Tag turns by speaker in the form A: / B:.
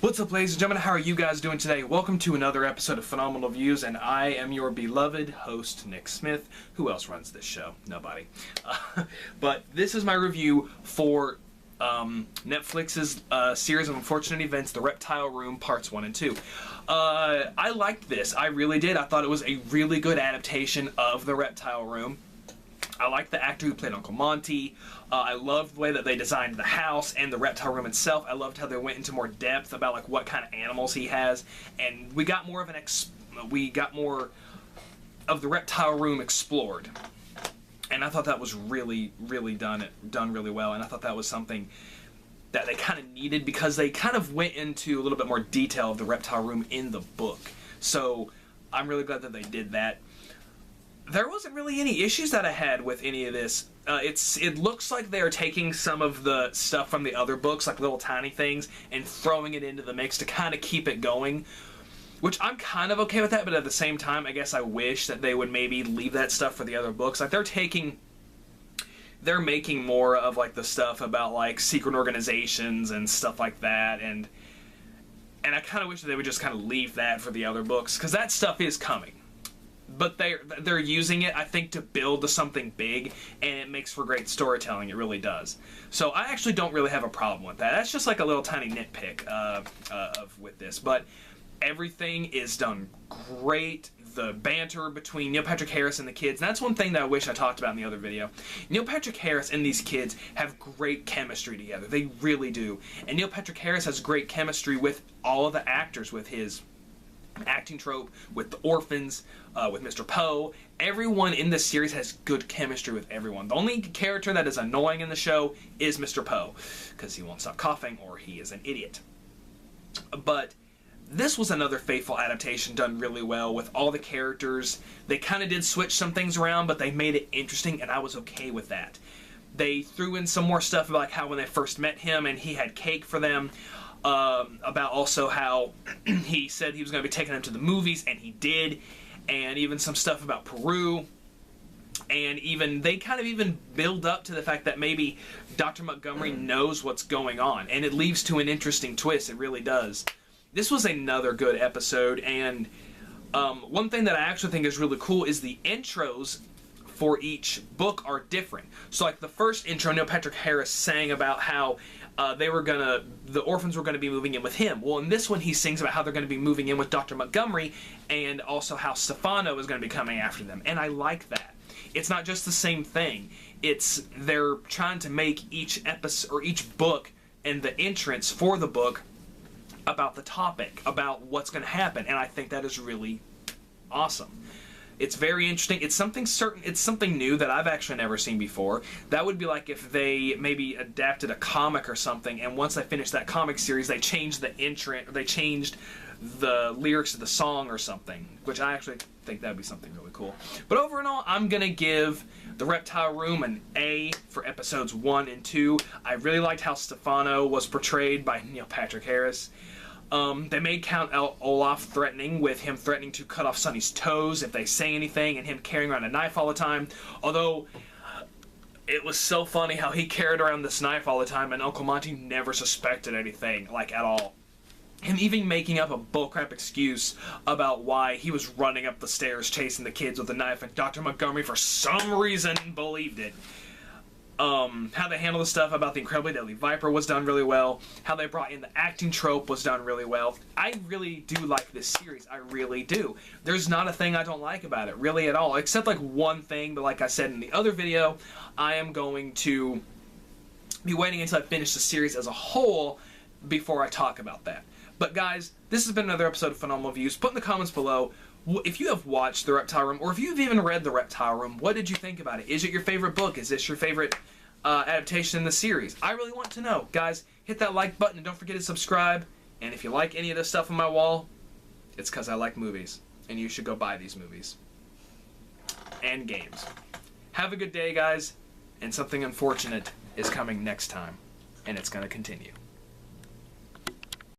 A: What's up, ladies and gentlemen? How are you guys doing today? Welcome to another episode of Phenomenal Views, and I am your beloved host, Nick Smith. Who else runs this show? Nobody. But this is my review for Netflix's series of unfortunate events, The Reptile Room, Parts 1 and 2. I liked this. I really did. I thought it was a really good adaptation of The Reptile Room. I liked the actor who played Uncle Monty. I loved the way that they designed the house and the reptile room itself. I loved how they went into more depth about like what kind of animals he has, and we got more of the reptile room explored. And I thought that was really done really well. And I thought that was something that they kind of needed because they kind of went into a little bit more detail of the reptile room in the book. So I'm really glad that they did that. There wasn't really any issues that I had with any of this. It looks like they're taking some of the stuff from the other books, like little tiny things, and throwing it into the mix to kind of keep it going, which I'm kind of okay with that, but at the same time, I guess I wish that they would maybe leave that stuff for the other books. Like, they're making more of, like, the stuff about, like, secret organizations and stuff like that, and I kind of wish that they would just kind of leave that for the other books, because that stuff is coming. But they're using it, I think, to build to something big, and it makes for great storytelling. It really does. So I actually don't really have a problem with that. That's just like a little tiny nitpick with this. But everything is done great. The banter between Neil Patrick Harris and the kids, and that's one thing that I wish I talked about in the other video. Neil Patrick Harris and these kids have great chemistry together. They really do. And Neil Patrick Harris has great chemistry with all of the actors, with his acting trope, with the orphans, with Mr. Poe. Everyone in this series has good chemistry with everyone. The only character that is annoying in the show is Mr. Poe, because he won't stop coughing or he is an idiot. But this was another faithful adaptation done really well with all the characters. They kind of did switch some things around, but they made it interesting, and I was okay with that. They threw in some more stuff about like how when they first met him and he had cake for them. About also how he said he was going to be taking them to the movies, and he did, and even some stuff about Peru, and even they kind of even build up to the fact that maybe Dr. Montgomery knows what's going on, and it leads to an interesting twist. It really does. This was another good episode, and one thing that I actually think is really cool is the intros for each book are different. So like the first intro, Neil Patrick Harris sang about how the orphans were going to be moving in with him. Well, in this one, he sings about how they're going to be moving in with Dr. Montgomery, and also how Stefano is going to be coming after them. And I like that. It's not just the same thing. They're trying to make each episode or each book and the entrance for the book about the topic, about what's going to happen. And I think that is really awesome. It's very interesting. It's something certain. It's something new that I've actually never seen before. That would be like if they maybe adapted a comic or something, and once they finished that comic series, they changed the entrance, or they changed the lyrics of the song or something, which I actually think that would be something really cool. But overall, I'm going to give The Reptile Room an A for episodes 1 and 2. I really liked how Stefano was portrayed by Neil Patrick Harris. They made Count Olaf threatening, with him threatening to cut off Sonny's toes if they say anything, and him carrying around a knife all the time. Although, it was so funny how he carried around this knife all the time, and Uncle Monty never suspected anything, like, at all. Him even making up a bullcrap excuse about why he was running up the stairs chasing the kids with a knife, and Dr. Montgomery, for some reason, believed it. How they handle the stuff about the incredibly deadly viper was done really well. How they brought in the acting trope was done really well. I really do like this series. I really do. There's not a thing I don't like about it, really at all, except like one thing, but like I said in the other video, I am going to be waiting until I finish the series as a whole before I talk about that. But guys, this has been another episode of Phenomenal Views. Put in the comments below if you have watched The Reptile Room, or if you've even read The Reptile Room. What did you think about it? Is it your favorite book? Is this your favorite adaptation in the series? I really want to know. Guys, hit that like button and don't forget to subscribe. And if you like any of this stuff on my wall, it's because I like movies. And you should go buy these movies. And games. Have a good day, guys. And something unfortunate is coming next time. And it's going to continue.